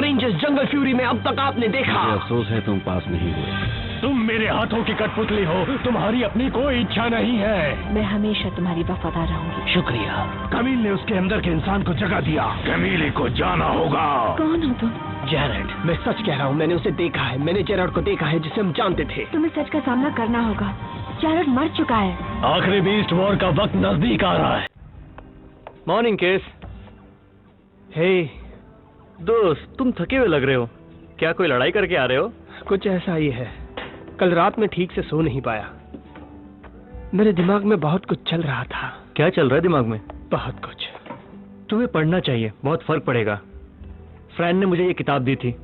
Avengers Jungle Fury में अब तक आपने देखा। मुझे अफसोस है तुम पास नहीं हुए। तुम मेरे हाथों की कठपुतली हो, तुम्हारी अपनी कोई इच्छा नहीं है। मैं हमेशा तुम्हारी वफादार रहूंगी। शुक्रिया। कमील ने उसके अंदर के इंसान को जगा दिया। कमीले को जाना होगा। कौन हो तुम? जेरड। मैं सच कह रहा हूँ, मैंने उसे देखा है। मैंने जेरड को देखा है जिसे हम जानते थे। तुम्हें सच का सामना करना होगा। जेरड मर चुका है। आखिरी बीस्ट वॉर का वक्त नजदीक आ रहा है। Morning case. हे दोस्त, तुम थके हुए लग रहे हो। क्या कोई लड़ाई करके आ रहे हो? कुछ ऐसा ही है। कल रात में ठीक से सो नहीं पाया। मेरे दिमाग में बहुत कुछ चल रहा था। क्या चल रहा है दिमाग में? बहुत कुछ। तुम्हें पढ़ना चाहिए, बहुत फर्क पड़ेगा। फ्रेंड ने मुझे ये किताब दी थी,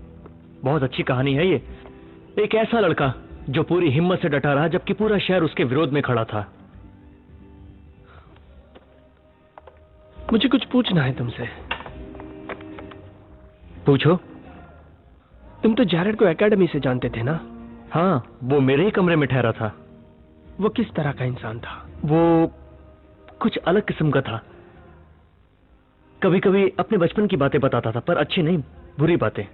बहुत अच्छी कहानी है ये। एक ऐसा लड़का जो पूरी हिम्मत से डटा रहा जबकि पूरा शहर उसके विरोध में खड़ा था। मुझे कुछ पूछना है तुमसे। पूछो। तुम तो जेरड को एकेडमी से जानते थे ना? हाँ, वो मेरे ही कमरे में ठहरा था। वो किस तरह का इंसान था? वो कुछ अलग किस्म का था। कभी कभी अपने बचपन की बातें बताता था, पर अच्छी नहीं, बुरी बातें।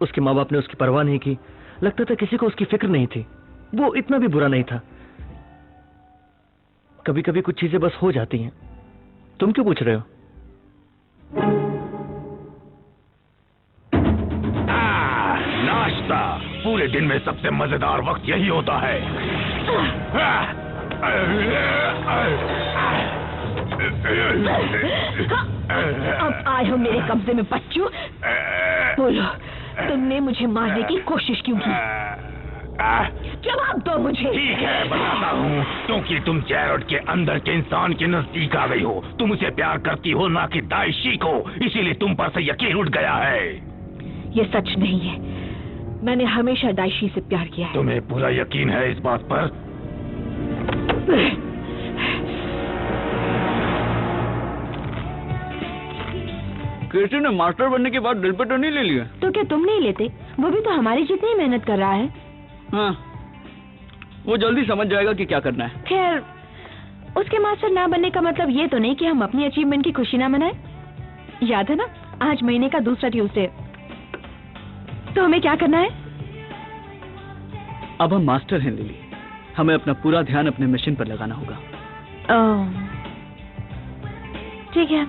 उसके माँ बाप ने उसकी परवाह नहीं की। लगता था किसी को उसकी फिक्र नहीं थी। वो इतना भी बुरा नहीं था। कभी कभी कुछ चीजें बस हो जाती हैं। तुम क्यों पूछ रहे हो? नाश्ता पूरे दिन में सबसे मजेदार वक्त यही होता है। अब आए हो मेरे कब्जे में बच्चों। बोलो, तुमने मुझे मारने की कोशिश क्यों की? जवाब दो मुझे। ठीक है, बताता हूँ। क्योंकि तुम जेरड के अंदर के इंसान के नजदीक आ गई हो। तुम उसे प्यार करती हो, ना कि दाइशी को। इसीलिए तुम पर से यकीन उठ गया है। ये सच नहीं है। मैंने हमेशा दाइशी से प्यार किया है। तुम्हें पूरा यकीन है इस बात पर? कृष्ण ने मास्टर बनने के बाद दिल पे तो नहीं ले लिया? तो क्या तुम नहीं लेते? वो भी तो हमारी जितनी ही मेहनत कर रहा है। हाँ, वो जल्दी समझ जाएगा कि क्या करना है। खैर, उसके मास्टर ना बनने का मतलब ये तो नहीं कि हम अपनी अचीवमेंट की खुशी ना मनाएं। याद है ना, आज महीने का दूसरा ट्यूसडे। तो हमें क्या करना है? अब हम मास्टर हैं लिली। हमें अपना पूरा ध्यान अपने मिशन पर लगाना होगा। ठीक है।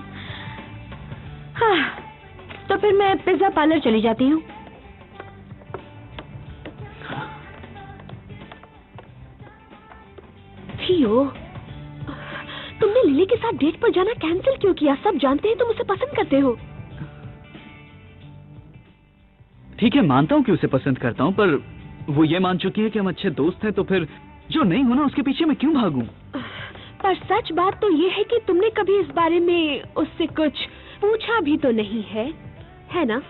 हाँ, तो फिर मैं पिज्जा पार्लर चली जाती हूँ। थियो, तुमने लिली के साथ डेट पर जाना कैंसिल क्यों किया? सब जानते हैं तुम उसे पसंद करते हो। ठीक है, मानता हूँ कि उसे पसंद करता हूँ, पर वो ये मान चुकी है कि हम अच्छे दोस्त हैं, तो फिर जो नहीं होना उसके पीछे मैं क्यों भागूं? पर सच बात तो ये है कि तुमने कभी इस बारे में उससे कुछ पूछा भी तो नहीं है ना?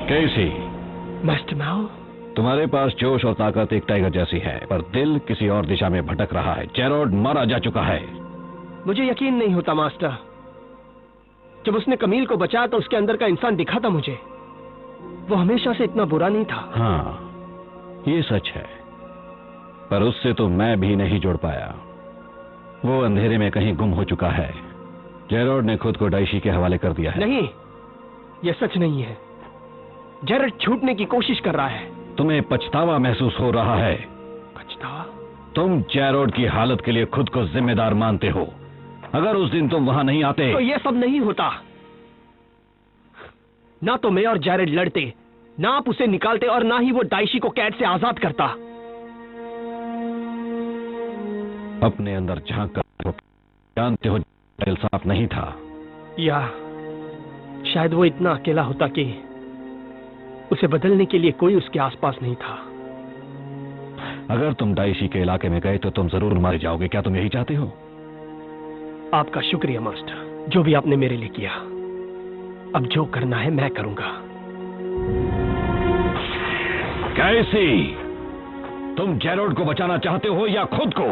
कैसी? मास्टर माओ, तुम्हारे पास जोश और ताकत एक टाइगर जैसी है, पर दिल किसी और दिशा में भटक रहा है। जेरड मारा जा चुका है। मुझे यकीन नहीं होता मास्टर। जब उसने कमील को बचाया तो उसके अंदर का इंसान दिखा था मुझे। वो हमेशा से इतना बुरा नहीं था। हाँ, ये सच है, पर उससे तो मैं भी नहीं जुड़ पाया। वो अंधेरे में कहीं गुम हो चुका है। जेरड ने खुद को दाइशी के हवाले कर दिया है। नहीं, ये सच नहीं है। जेरड छूटने की कोशिश कर रहा है। तुम्हें पछतावा महसूस हो रहा है। पछतावा? तुम जेरड की हालत के लिए खुद को जिम्मेदार मानते हो। अगर उस दिन तुम वहां नहीं आते तो ये सब नहीं होता। ना तो मैं और जेरड लड़ते, ना आप उसे निकालते, और ना ही वो दाइशी को कैद से आजाद करता। अपने अंदर झांक कर जानते हो दिल साफ नहीं था। या शायद वो इतना अकेला होता कि उसे बदलने के लिए कोई उसके आसपास नहीं था। अगर तुम दाइशी के इलाके में गए तो तुम जरूर मारे जाओगे। क्या तुम यही चाहते हो? आपका शुक्रिया मास्टर, जो भी आपने मेरे लिए किया। अब जो करना है मैं करूंगा। कैसी? तुम जेरड को बचाना चाहते हो या खुद को?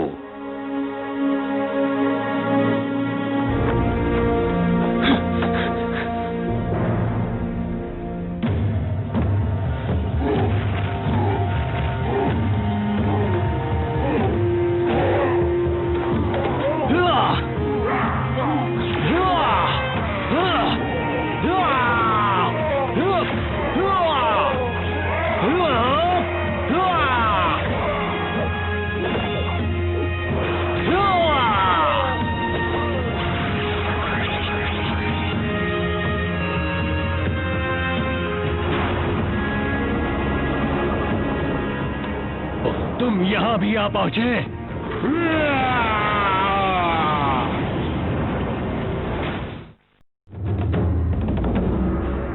तुम यहाँ भी आ पहुंचे।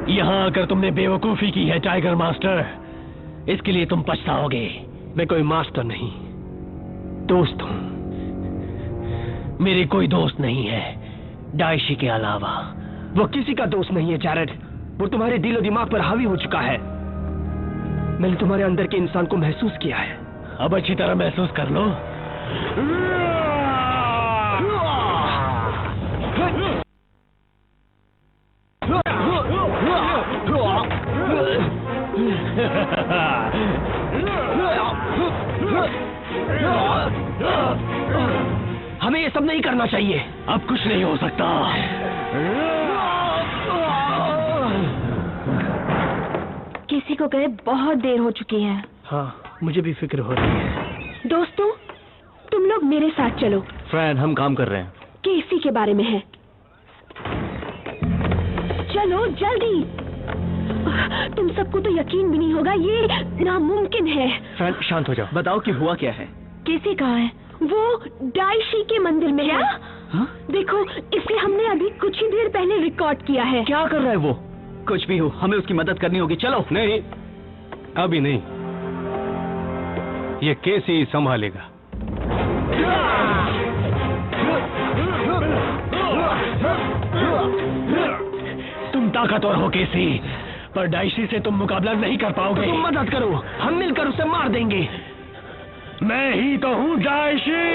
यहाँ आकर तुमने बेवकूफी की है टाइगर मास्टर, इसके लिए तुम पछताओगे। मैं कोई मास्टर नहीं, दोस्त हूँ। मेरे कोई दोस्त नहीं है डाइशी के अलावा। वो किसी का दोस्त नहीं है जैरेड, वो तुम्हारे दिलो दिमाग पर हावी हो चुका है। मैंने तुम्हारे अंदर के इंसान को महसूस किया है। अब अच्छी तरह महसूस कर लो। हमें ये सब नहीं करना चाहिए। अब कुछ नहीं हो सकता। किसी को गए बहुत देर हो चुकी है। हाँ, मुझे भी फिक्र हो रही है। दोस्तों, तुम लोग मेरे साथ चलो। फ्रैन, हम काम कर रहे हैं। केसी के बारे में है। चलो जल्दी। तुम सबको तो यकीन भी नहीं होगा, ये नामुमकिन है। फ्रैन, शांत हो जाओ। बताओ कि हुआ क्या है। केसी कहाँ है? वो डाइशी के मंदिर में है। हाँ? देखो, इसे हमने अभी कुछ ही देर पहले रिकॉर्ड किया है। क्या कर रहा है वो? कुछ भी हो, हमें उसकी मदद करनी होगी। चलो। नहीं, अभी नहीं। ये केसी संभालेगा। तुम ताकतवर हो केसी, पर डाइशी से तुम मुकाबला नहीं कर पाओगे। तुम मदद करो, हम मिलकर उसे मार देंगे। मैं ही तो हूँ डाइशी।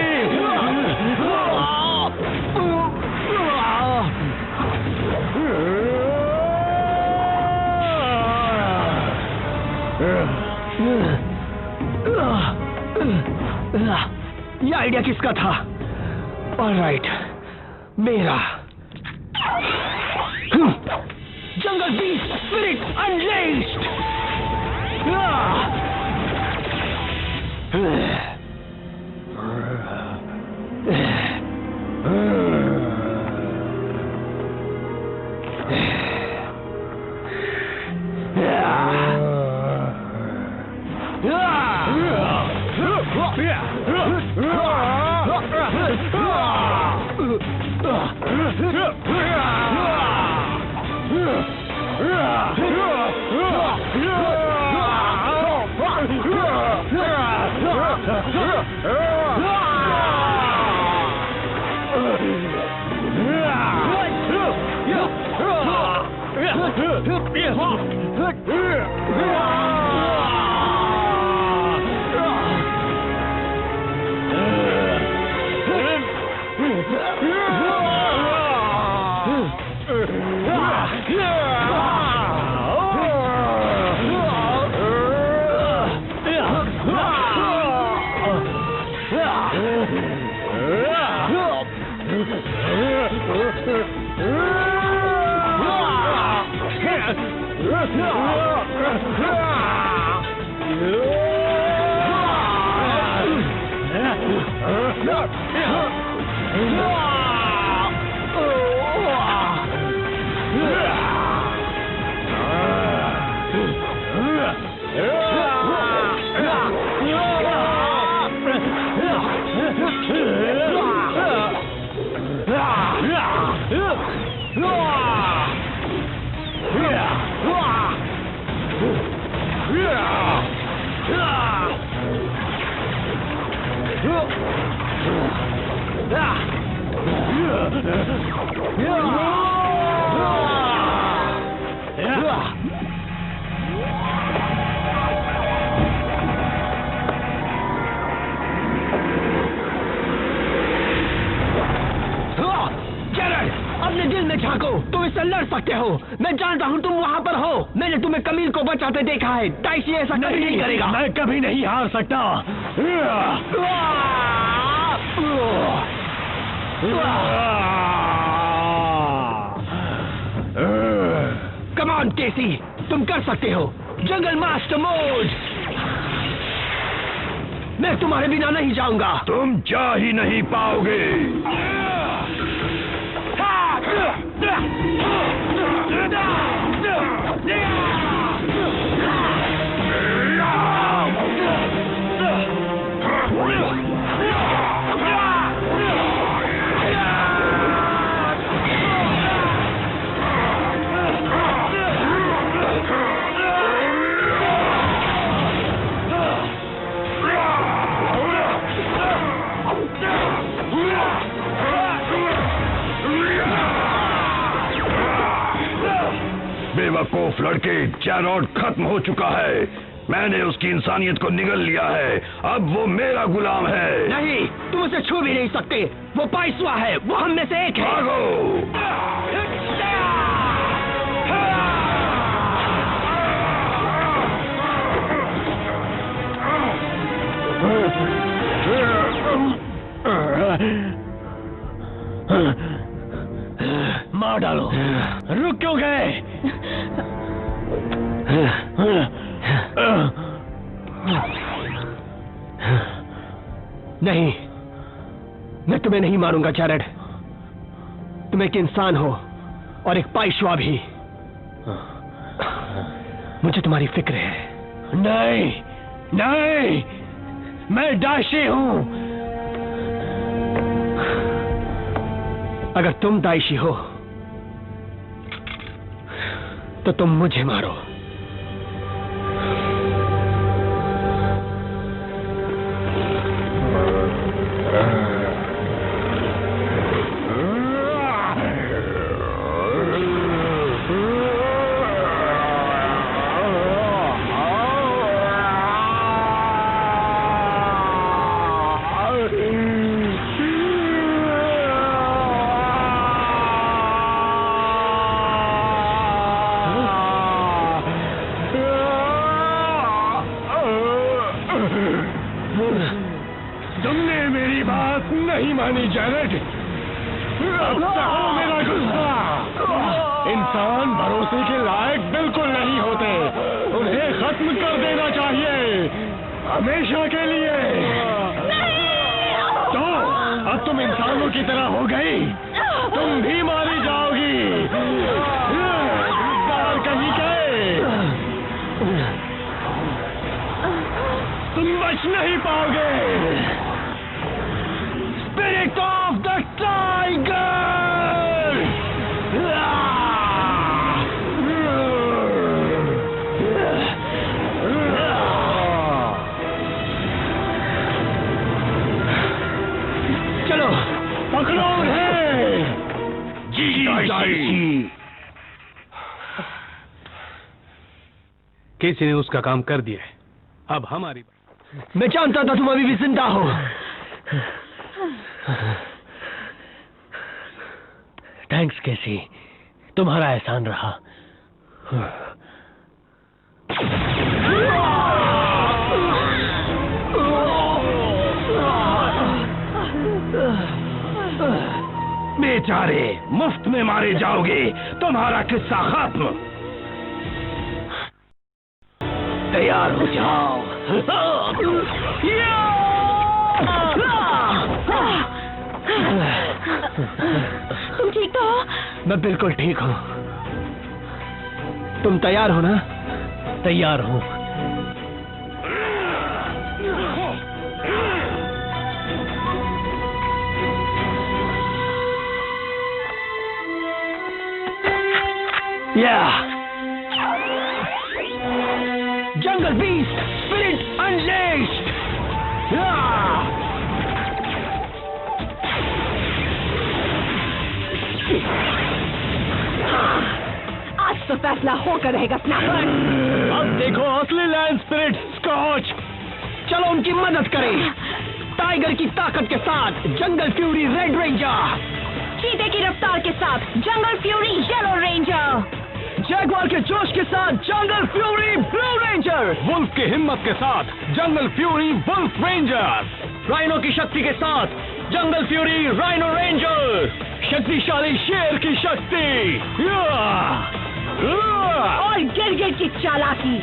ये आइडिया किसका था? ऑलराइट, मेरा। जंगल बीस्ट स्पिरिट अनलेश्ड। अपने दिल में झांको, तुम इससे लड़ सकते हो। मैं जानता हूँ तुम वहाँ पर हो। मैंने तुम्हें कमील को बचाते देखा है। डाइशी ऐसा कभी नहीं करेगा। मैं कभी नहीं हार सकता। कम ऑन केसी, तुम कर सकते हो। जंगल मास्टर मोड। मैं तुम्हारे बिना नहीं जाऊंगा। तुम जा ही नहीं पाओगे। बेवकूफ लड़के, जेरोड खत्म हो चुका है। मैंने उसकी इंसानियत को निगल लिया है, अब वो मेरा गुलाम है। नहीं, तुम उसे छू भी नहीं सकते। वो पाइसवा है, वो हम में से एक है। मार डालो। रुक क्यों गए? नहीं, मैं तुम्हें नहीं मारूंगा जेरड। तुम एक इंसान हो और एक पाइशवा भी। मुझे तुम्हारी फिक्र है। नहीं, नहीं, मैं दाइशी हूं। अगर तुम दाइशी हो तो तुम मुझे मारो। तुमने मेरी बात नहीं मानी जेरड। अब सहो मेरा गुस्सा। इंसान भरोसे के लायक बिल्कुल नहीं होते, उन्हें खत्म कर देना चाहिए, हमेशा के लिए। तो अब तुम इंसानों की तरह हो गई, तुम भी मारी जाओगी। बाहर कहीं गए, तुम बच नहीं पाओगे। Spirit of the tiger. चलो पकड़ो उन्हें। जी दाइशी। केसी ने उसका काम कर दिया है, अब हमारी। मैं जानता था तुम अभी भी जिंदा हो। थैंक्स केसी, तुम्हारा एहसान रहा। बेचारे मुफ्त में मारे जाओगे, तुम्हारा किस्सा खत्म। तैयार हो जाओ। तुम ठीक तो हो? मैं बिल्कुल ठीक हूँ। तुम तैयार हो ना? तैयार हूं। Jungle Beast, Spirit Unleashed! आज तो फैसला होकर रहेगा स्नैपर। अब देखो असली लैंड स्पिरिट स्कॉच। चलो उनकी मदद करें। टाइगर की ताकत के साथ जंगल फ्यूरी रेड रेंजर, चीते की रफ्तार के साथ jungle fury yellow ranger, jaguar के जोश के साथ jungle fury blue ranger, wolf की हिम्मत के साथ jungle fury wolf ranger, rhino की शक्ति के साथ जंगल फ्यूरी राइनो रेंजर, शक्तिशाली शेर की शक्ति और गिरगिट की चालाकी।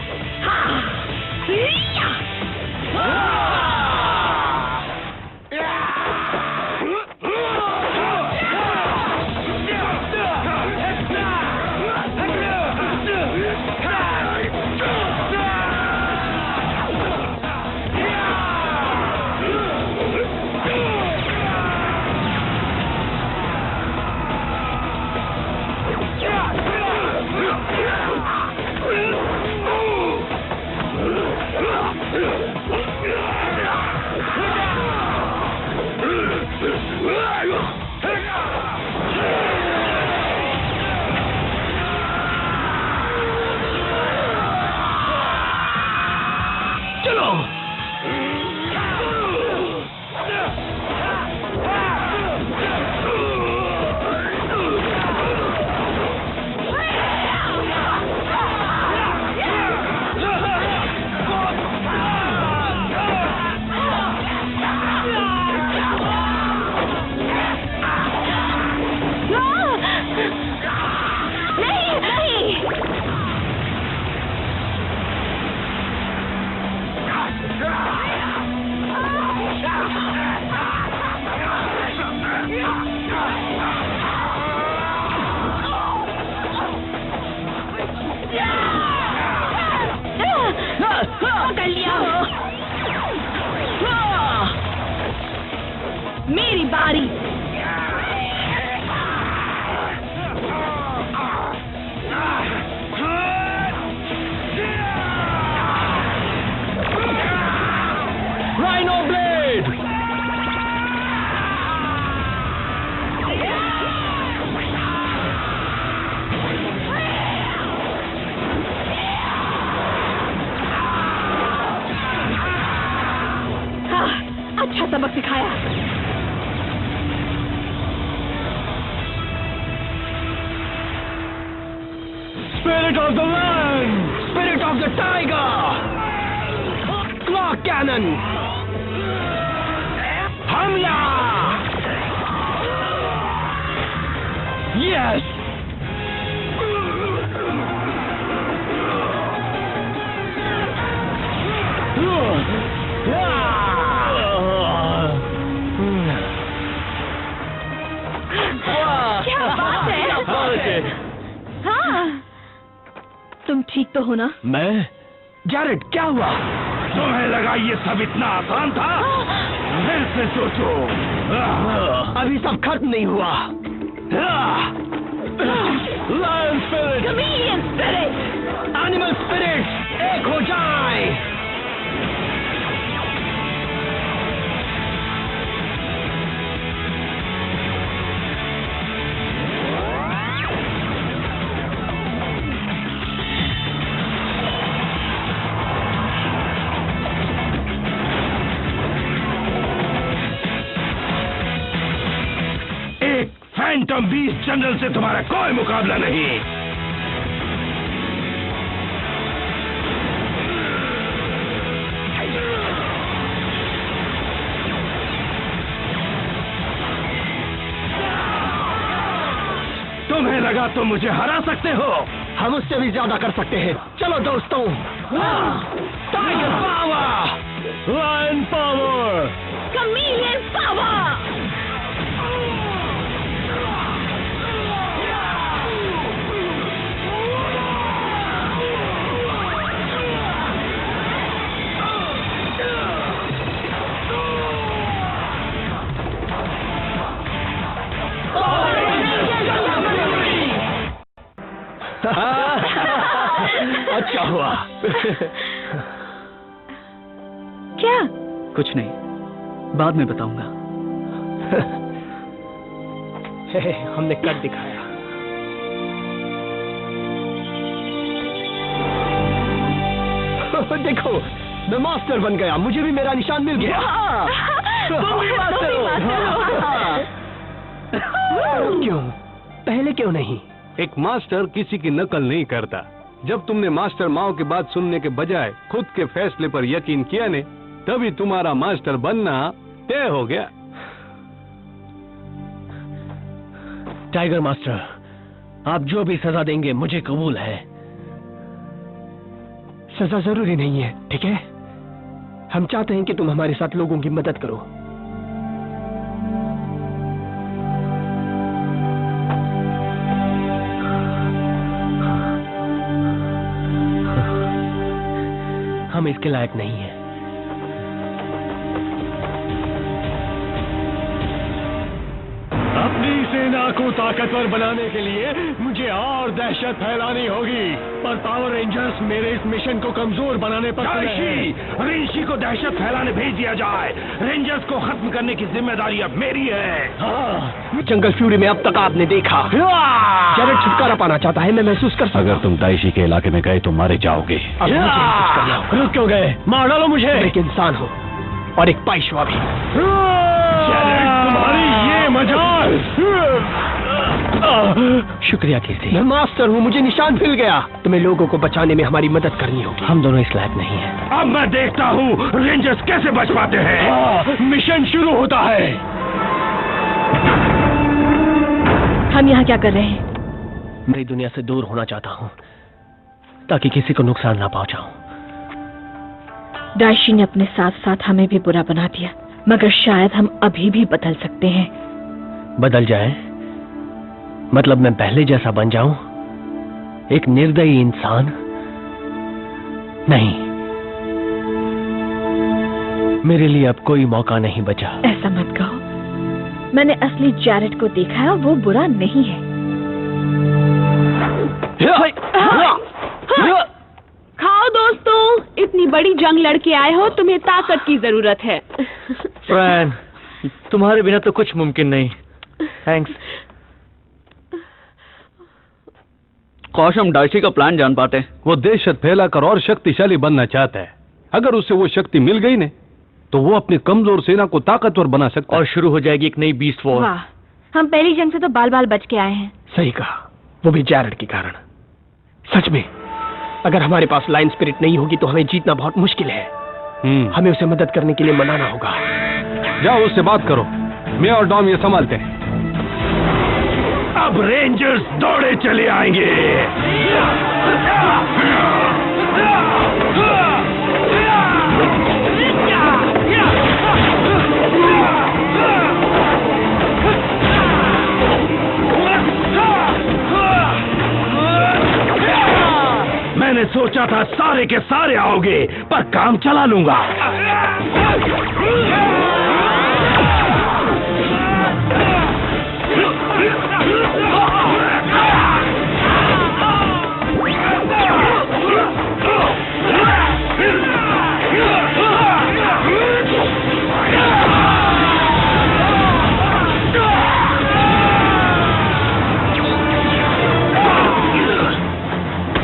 Spirit of the Land! Spirit of the Tiger! Claw Cannon! Hamla! Yes! क्या बात है? हाँ, तुम ठीक तो हो ना? मैं? जैरेड, क्या हुआ? तुम्हें लगा ये सब इतना आसान था? फिर से सोचो। अभी सब खत्म नहीं हुआ। Lion Spirit! Chameleon Spirit! Animal Spirit! एक हो जाए! फैंटम बीस्ट जनरल से तुम्हारा कोई मुकाबला नहीं। तुम्हें लगा तुम मुझे हरा सकते हो? हम उससे भी ज्यादा कर सकते हैं। चलो दोस्तों, tiger power, lion power, Chameleon Power! अच्छा हुआ। क्या? कुछ नहीं, बाद में बताऊंगा। हमने कट दिखाया। देखो, मैं मास्टर बन गया। मुझे भी मेरा निशान मिल गया। तुम भी मास्टर हो। क्यों? पहले क्यों नहीं? एक मास्टर किसी की नकल नहीं करता। जब तुमने मास्टर माओ की बात सुनने के बजाय खुद के फैसले पर यकीन किया ने, तभी तुम्हारा मास्टर बनना तय हो गया। टाइगर मास्टर, आप जो भी सजा देंगे मुझे कबूल है। सजा जरूरी नहीं है, ठीक है? हम चाहते हैं कि तुम हमारे साथ लोगों की मदद करो। हम इसके लायक नहीं हैं। अपनी सेना को ताकतवर बनाने के लिए मुझे और दहशत फैलानी होगी, पर पावर रेंजर्स मेरे इस मिशन को कमजोर बनाने पर ऋषि को दहशत फैलाने भेज दिया जाए। रेंजर्स को खत्म करने की जिम्मेदारी अब मेरी है। हाँ, जंगल फ्यूरी में अब तक आपने देखा, जैरेड छुटकारा पाना चाहता है। मैं महसूस कर सकता हूं। अगर तुम दाइशी के इलाके में गए तो मारे जाओगे। अब मुझे कुछ करना होगा। रुक क्यों गए? मार डालो मुझे। तुम एक इंसान हो और एक पाइशवा भी। तुम्हारी ये मजाल। शुक्रिया केसी। मैं मास्टर हूँ, मुझे निशान मिल गया। तुम्हें लोगों को बचाने में हमारी मदद करनी होगी। हम दोनों इस लायक नहीं हैं। अब मैं देखता हूँ रेंजर्स कैसे बच पाते हैं। मिशन शुरू होता है। हम यहाँ क्या कर रहे हैं? मैं दुनिया से दूर होना चाहता हूँ ताकि किसी को नुकसान ना पहुँचाऊं। दाइशी ने अपने साथ साथ हमें भी बुरा बना दिया, मगर शायद हम अभी भी बदल सकते हैं। बदल जाए मतलब मैं पहले जैसा बन जाऊं, एक निर्दयी इंसान? नहीं, मेरे लिए अब कोई मौका नहीं बचा। ऐसा मत कहो। मैंने असली जैरेड को देखा है और वो बुरा नहीं है। खाओ दोस्तों, इतनी बड़ी जंग लड़के आए हो, तुम्हें ताकत की जरूरत है। फ्रैन, तुम्हारे बिना तो कुछ मुमकिन नहीं। थैंक्स। काश हम डाइशी का प्लान जान पाते। वो दहशत फैलाकर और शक्तिशाली बनना चाहता है। अगर उसे वो शक्ति मिल गई ने, तो वो अपनी कमजोर सेना को ताकतवर बना सकता और शुरू हो जाएगी एक नई बीस्ट वॉर। वाह, हम पहली जंग से तो बाल बाल बच के आए हैं। सही कहा, वो भी जैरेड के कारण। सच में अगर हमारे पास लाइन स्पिरिट नहीं होगी तो हमें जीतना बहुत मुश्किल है। हमें उसे मदद करने के लिए मनाना होगा। जाओ उससे बात करो, मैं और डॉम ये संभालते हैं। अब रेंजर्स दौड़े चले आएंगे। मैंने सोचा था सारे के सारे आओगे, पर काम चला लूंगा।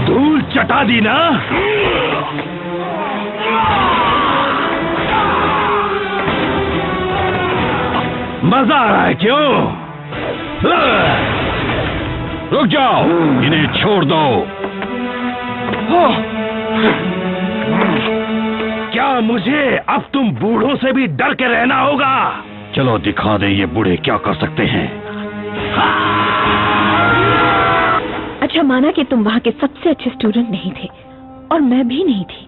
धूल चटा दी ना? मजा आ रहा है क्यों? रुक जाओ, इन्हें छोड़ दो। क्या मुझे अब तुम बूढ़ों से भी डर के रहना होगा? चलो दिखा दे ये बूढ़े क्या कर सकते हैं। अच्छा, माना कि तुम वहाँ के सबसे अच्छे स्टूडेंट नहीं थे और मैं भी नहीं थी,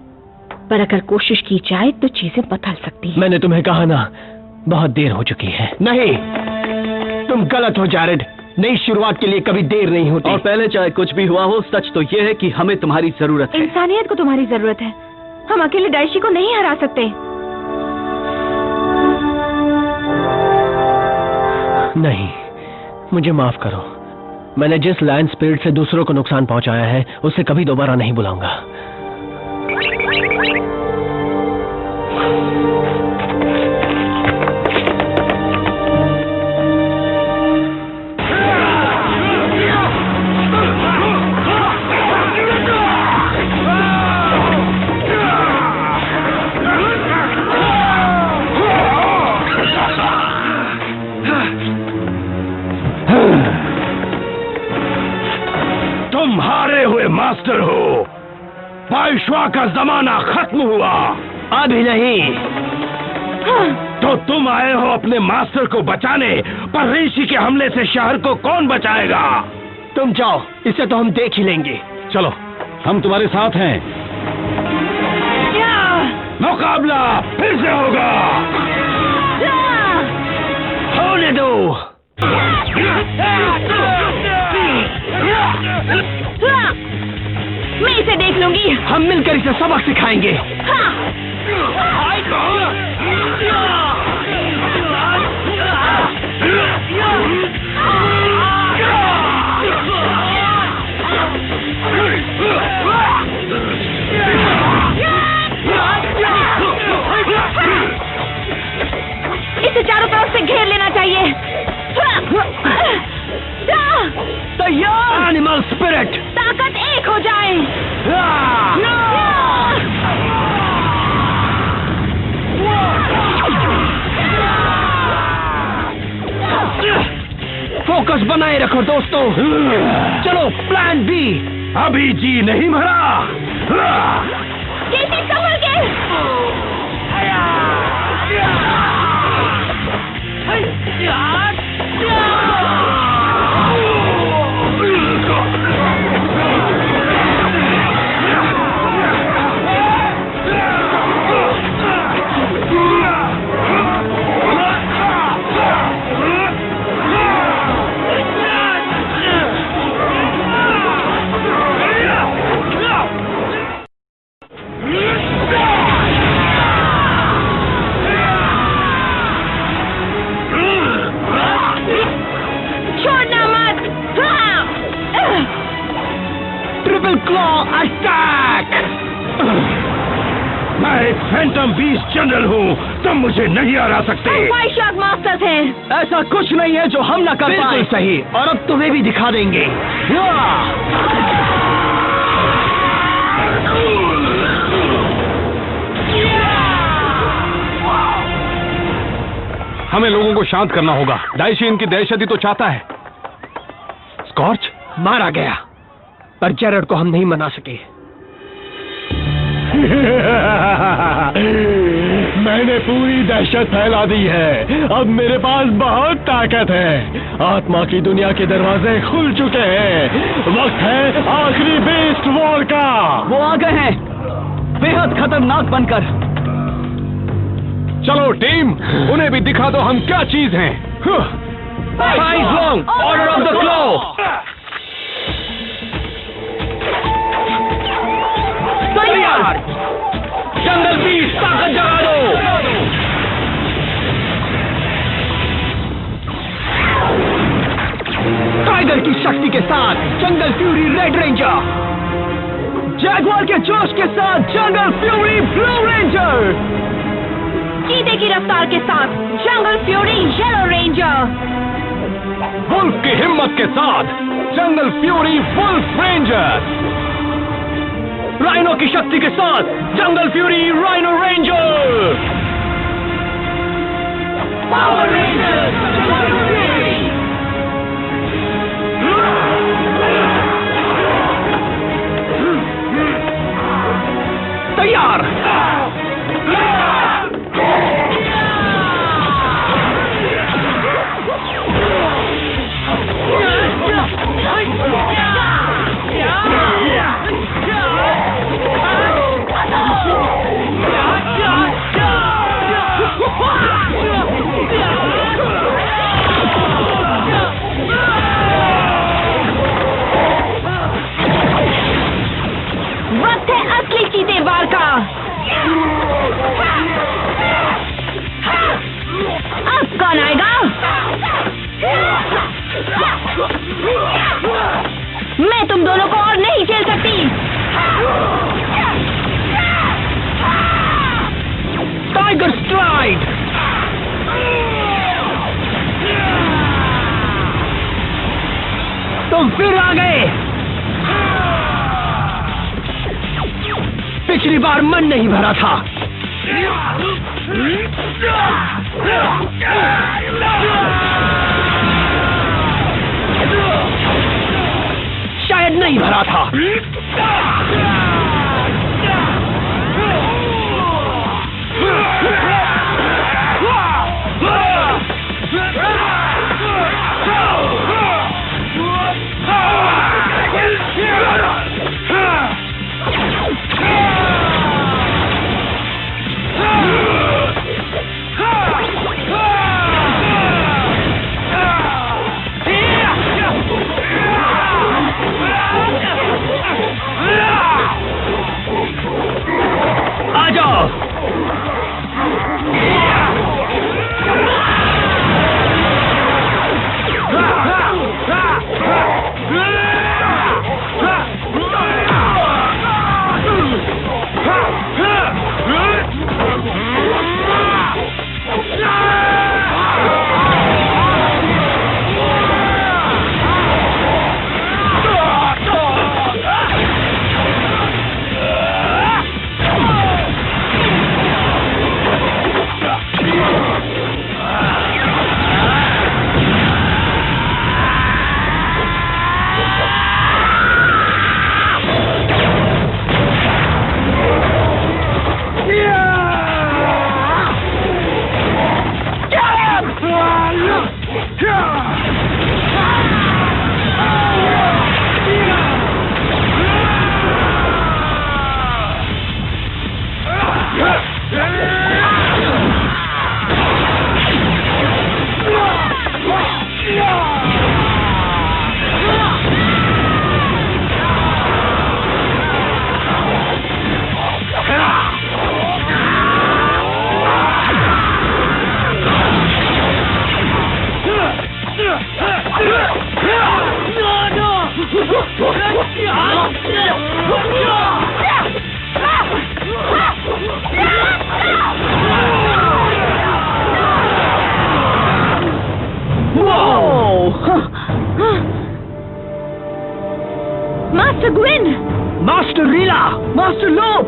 पर अगर कोशिश की जाए तो चीजें बदल सकती हैं। मैंने तुम्हें कहा ना, बहुत देर हो चुकी है। नहीं, तुम गलत हो जैरेड। नई शुरुआत के लिए कभी देर नहीं होती। और पहले चाहे कुछ भी हुआ हो, सच तो ये है कि हमें तुम्हारी जरूरत है। इंसानियत को तुम्हारी जरूरत है। हम अकेले डाइशी को नहीं हरा सकते। नहीं, मुझे माफ करो। मैंने जिस लायन स्पिरिट से दूसरों को नुकसान पहुंचाया है, उसे कभी दोबारा नहीं बुलाऊंगा। तुम हारे हुए मास्टर हो। पाइशवा का जमाना खत्म हुआ। अभी नहीं। तो तुम आए हो अपने मास्टर को बचाने, पर ऋषि के हमले से शहर को कौन बचाएगा? तुम जाओ, इसे तो हम देख ही लेंगे। चलो, हम तुम्हारे साथ हैं। मुकाबला फिर से होगा। होने दो। मैं इसे देख लूंगी। हम मिलकर इसे सबक सिखाएंगे। इसे चारों तरफ से घेर लेना चाहिए। तैयार। एनिमल स्पिरिट, ताकत एक हो जाए। फोकस बनाए रखो दोस्तों। चलो, प्लान बी। अभी जी नहीं भरा। केसी, संभल के। छोड़ना मत। Triple claw attack. मैं एक फैंटम बीस्ट जनरल हूँ, तुम मुझे नहीं हरा सकते। हम वाइशॉक मास्टर्स हैं। ऐसा कुछ नहीं है जो हम न कर पाए। बिल्कुल सही, और अब तुम्हें भी दिखा देंगे। हमें लोगों को शांत करना होगा। डाइशी इनकी दहशत ही तो चाहता है। स्कॉर्च मारा गया। पर जेरड को हम नहीं मना सके। मैंने पूरी दहशत फैला दी है। अब मेरे पास बहुत ताकत है। आत्मा की दुनिया के दरवाजे खुल चुके हैं। वक्त है आखिरी बेस्ट वॉर का। वो आ गए हैं, बेहद खतरनाक बनकर। चलो टीम, उन्हें भी दिखा दो हम क्या चीज हैं। Order of the claw. तैयार। जंगल बीस्ट ताकत जगा दो। टाइगर की शक्ति के साथ jungle fury red ranger. Jaguar के जोश के साथ जंगल फ्यूरी ब्लू रेंजर। चीते की रफ्तार के साथ jungle fury yellow ranger. Wolf की हिम्मत के साथ jungle fury wolf ranger. Rhino की शक्ति के साथ jungle fury rhino ranger. Power ranger jungle fury. तैयार। वक्त है असली चीते वार का। अब कौन आएगा? मैं तुम दोनों को और नहीं झेल सकती। Tiger strike. तुम फिर आ गए। पिछली बार मन नहीं भरा था। शायद नहीं भरा था। आ जाओ। Master Gwyn, master Reela, master लोप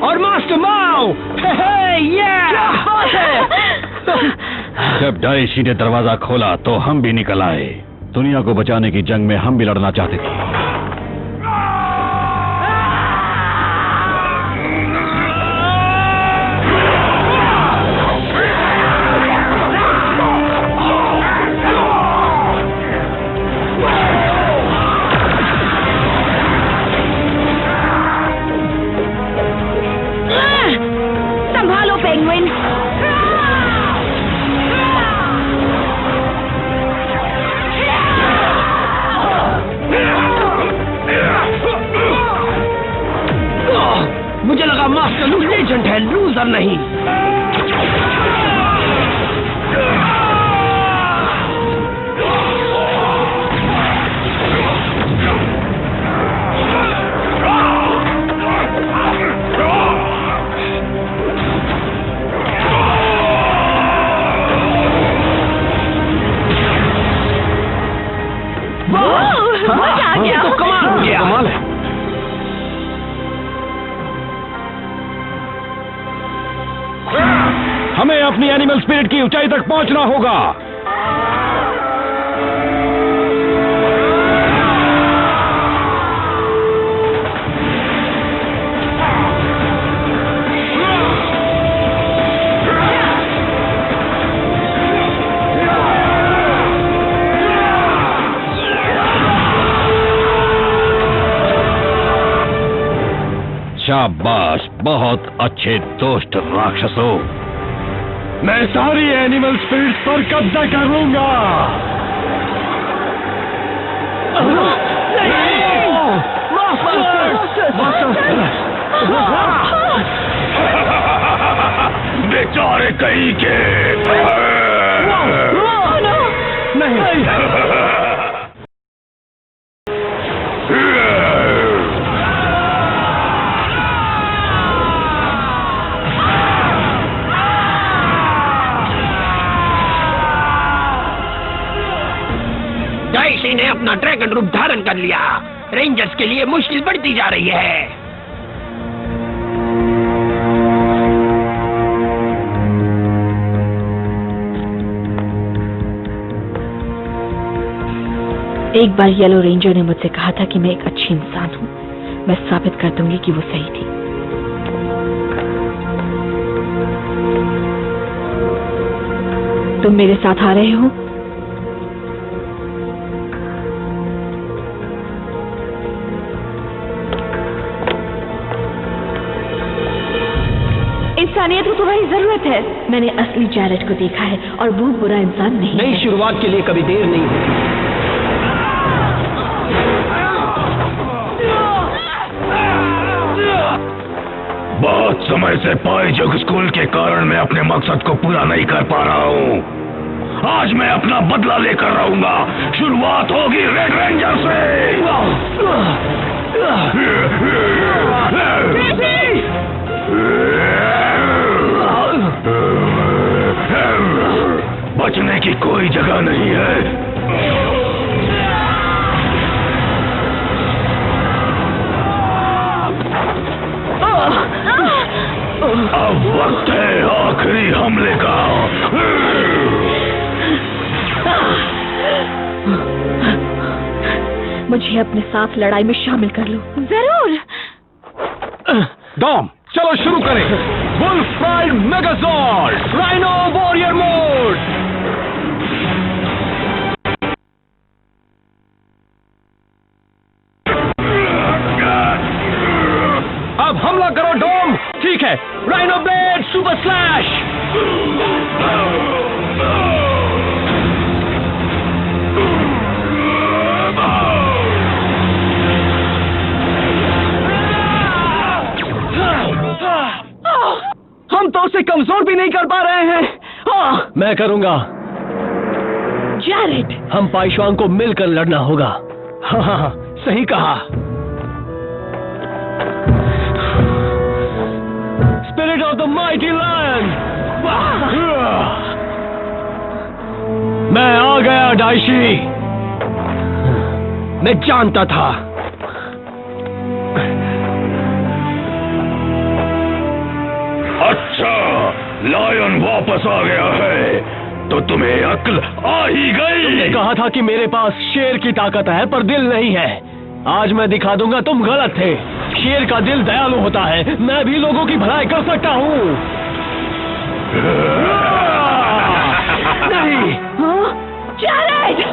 और मास्टर माओ। क्या बात है। जब डाइशी ने दरवाजा खोला तो हम भी निकल आए। दुनिया को बचाने की जंग में हम भी लड़ना चाहते थे। अपनी एनिमल स्पिरिट की ऊंचाई तक पहुंचना होगा। शाबाश, बहुत अच्छे दोस्त राक्षसों। मैं सारी एनिमल स्पिरिट्स पर कब्जा कर लूंगा। बेचारे कहीं के नहीं। डाइशी ने अपना ड्रैगन रूप धारण कर लिया। रेंजर्स के लिए मुश्किल बढ़ती जा रही है। एक बार येलो रेंजर ने मुझसे कहा था कि मैं एक अच्छी इंसान हूँ। मैं साबित कर दूंगी कि वो सही थी। तुम मेरे साथ आ रहे हो? इंसानियत को तुम्हारी जरूरत है। मैंने असली जैरेड को देखा है और वो बुरा इंसान नहीं। नई शुरुआत के लिए कभी देर नहीं होती। बहुत समय से पाई जोग स्कूल के कारण मैं अपने मकसद को पूरा नहीं कर पा रहा हूँ। आज मैं अपना बदला लेकर रहूंगा। शुरुआत होगी रेड रेंजर से। बचने की कोई जगह नहीं है। अब वक्त है आखिरी हमले का। मुझे अपने साथ लड़ाई में शामिल कर लो। जरूर। डॉम, चलो शुरू करें। Wolf pride Megazord, rhino warrior mode. अब हमला करो डॉम। ठीक है, राइनो ब्लेड सुपर स्लैश। हम तो उसे कमजोर भी नहीं कर पा रहे हैं। मैं करूंगा। जैरेड, हम पाइशवांग को मिलकर लड़ना होगा। हाँ, सही कहा। Spirit of the mighty lion. मैं आ गया डाइशी। मैं जानता था। अच्छा, लायन वापस आ गया है तो तुम्हें अक्ल आ ही गई। तुमने कहा था कि मेरे पास शेर की ताकत है पर दिल नहीं है। आज मैं दिखा दूंगा तुम गलत थे। शेर का दिल दयालु होता है। मैं भी लोगों की भलाई कर सकता हूँ। नहीं। जैरेड!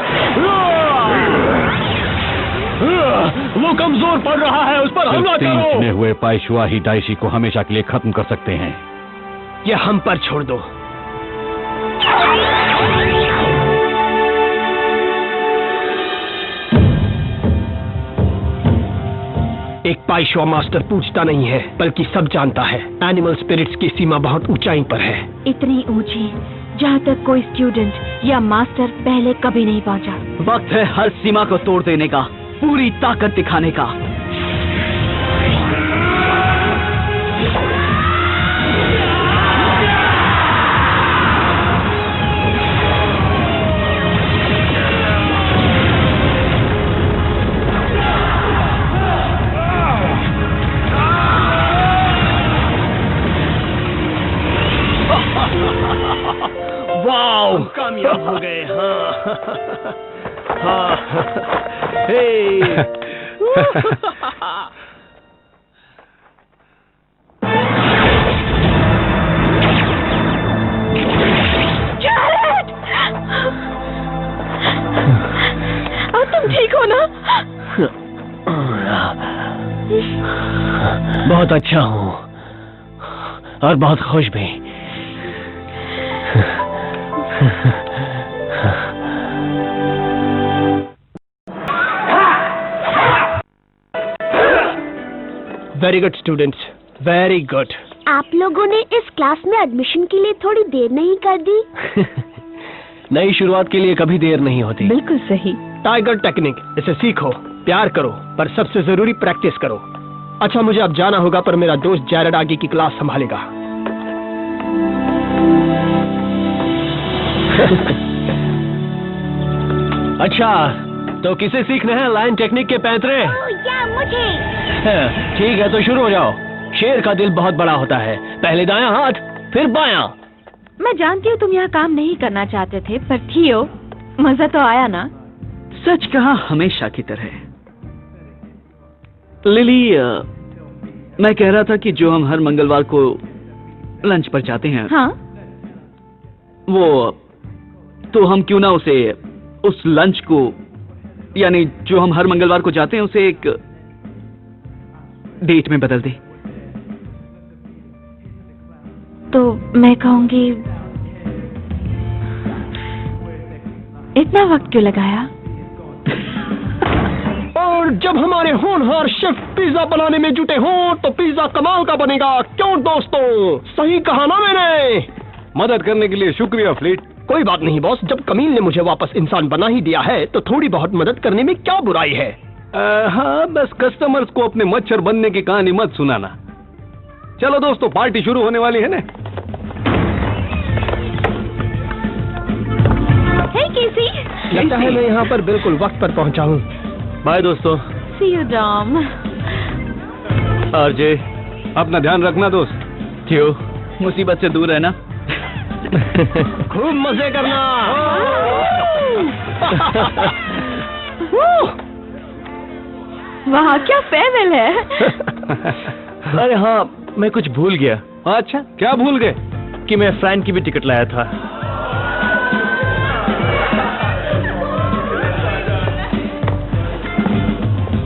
वो कमजोर पड़ रहा है, उस पर हमला करो। में हुए पाइशवा ही डाइशी को हमेशा के लिए खत्म कर सकते हैं। ये हम पर छोड़ दो। एक पाइशवा मास्टर पूछता नहीं है बल्कि सब जानता है। एनिमल स्पिरिट्स की सीमा बहुत ऊंचाई पर है। इतनी ऊंची जहाँ तक कोई स्टूडेंट या मास्टर पहले कभी नहीं पहुँचा। वक्त है हर सीमा को तोड़ देने का, पूरी ताकत दिखाने का। हाँ। हे। जैरेड! अब तुम ठीक हो ना? बहुत अच्छा हूँ और बहुत खुश भी। Very good students, very good. आप लोगों ने इस क्लास में एडमिशन के लिए थोड़ी देर नहीं कर दी? नई शुरुआत के लिए कभी देर नहीं होती। बिल्कुल सही। टाइगर टेक्निक, इसे सीखो, प्यार करो, पर सबसे जरूरी प्रैक्टिस करो। अच्छा, मुझे अब जाना होगा, पर मेरा दोस्त जैरेड आगे की क्लास संभालेगा। अच्छा, तो किसे सीखना है लाइन टेक्निक के पैंतरे? या मुझे। ठीक है, तो शुरू हो जाओ। शेर का दिल बहुत बड़ा होता है, पहले दायां हाथ, फिर बायां। मैं जानती हूँ तुम यहाँ काम नहीं करना चाहते थे, पर थियो, मजा तो आया ना? सच कहा हमेशा की तरह। लिली, मैं कह रहा था कि जो हम हर मंगलवार को लंच पर जाते हैं, हाँ? वो तो हम क्यों ना उस लंच को, यानी जो हम हर मंगलवार को जाते हैं, उसे एक डेट में बदल दे। तो मैं कहूंगी, इतना वक्त क्यों लगाया? और जब हमारे होनहार शेफ पिज्जा बनाने में जुटे हों, तो पिज्जा कमाल का बनेगा। क्यों दोस्तों, सही कहा ना मैंने? मदद करने के लिए शुक्रिया फ्लीट। कोई बात नहीं बॉस, जब कमील ने मुझे वापस इंसान बना ही दिया है, तो थोड़ी बहुत मदद करने में क्या बुराई है? हाँ, बस कस्टमर्स को अपने मच्छर बनने की कहानी मत सुनाना। चलो दोस्तों, पार्टी शुरू होने वाली है ना? हे केसी, लगता है मैं यहाँ पर बिल्कुल वक्त पर पहुँचा हूँ। बाय दोस्तों। सी यू डॉम। आरजे, अपना ध्यान रखना दोस्त। थियो, मुसीबत से दूर रहना। खूब मजे करना। वहाँ क्या फेयरवेल है? अरे हाँ, मैं कुछ भूल गया। अच्छा, क्या भूल गए? कि मैं फ्रैंक की भी टिकट लाया था।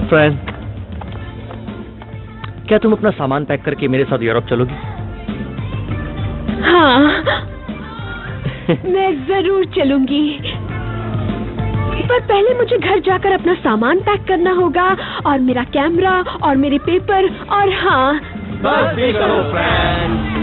फ्रैंक, क्या तुम अपना सामान पैक करके मेरे साथ यूरोप चलोगी? हाँ, मैं जरूर चलूंगी, पर पहले मुझे घर जाकर अपना सामान पैक करना होगा, और मेरा कैमरा और मेरे पेपर, और हाँ, बस भी करो फ्रैंक।